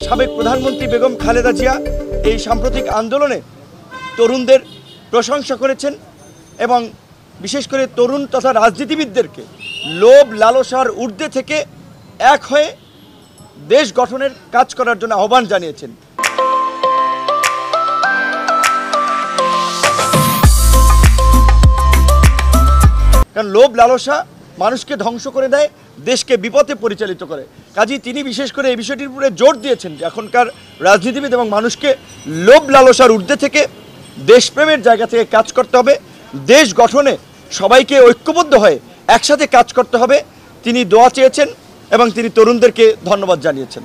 সাবেক প্রধানমন্ত্রী বেগম খালেদা জিয়া এই সাম্প্রতিক আন্দোলনে তরুণদের প্রশংসা করেছেন এবং বিশেষ করে তরুণ তথা রাজনীতিবিদদেরকে লোভ লালসার ঊর্ধ্বে থেকে এক হয়ে দেশ গঠনের কাজ করার জন্য আহ্বান জানিয়েছেন। কারণ লোভ লালসা মানুষকে ধ্বংস করে দেয়, দেশকে বিপথে পরিচালিত করে। কাজেই তিনি বিশেষ করে এই বিষয়টির উপরে জোর দিয়েছেন যে এখনকার রাজনীতিবিদ এবং মানুষকে লোভ লালসার ঊর্ধ্বে থেকে দেশপ্রেমের জায়গা থেকে কাজ করতে হবে, দেশ গঠনে সবাইকে ঐক্যবদ্ধ হয়ে একসাথে কাজ করতে হবে। তিনি দোয়া চেয়েছেন এবং তিনি তরুণদেরকে ধন্যবাদ জানিয়েছেন।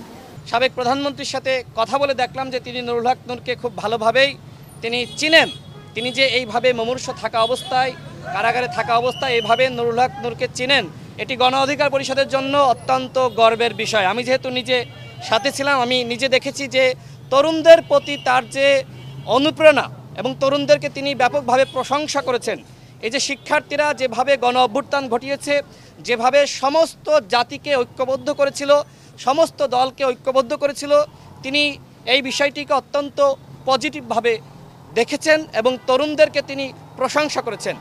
সাবেক প্রধানমন্ত্রীর সাথে কথা বলে দেখলাম যে তিনি নুরুল হক নূরকে খুব ভালোভাবেই তিনি চিনেন। তিনি যে এইভাবে মুমূর্ষ থাকা অবস্থায়, কারাগারে থাকা অবস্থায় এইভাবে নুরুল হক নূরকে চিনেন, এটি গণ অধিকার পরিষদের জন্য অত্যন্ত গর্বের বিষয়। আমি যেহেতু নিজে সাথে ছিলাম, আমি নিজে দেখেছি যে তরুণদের প্রতি তার যে অনুপ্রেরণা এবং তরুণদেরকে তিনি ব্যাপকভাবে প্রশংসা করেছেন। এই যে শিক্ষার্থীরা যেভাবে গণ অভ্যুত্থান ঘটিয়েছে, যেভাবে সমস্ত জাতিকে ঐক্যবদ্ধ করেছিল, সমস্ত দলকে ঐক্যবদ্ধ করেছিল, তিনি এই বিষয়টিকে অত্যন্ত পজিটিভভাবে দেখেছেন এবং তরুণদেরকে তিনি প্রশংসা করেছেন।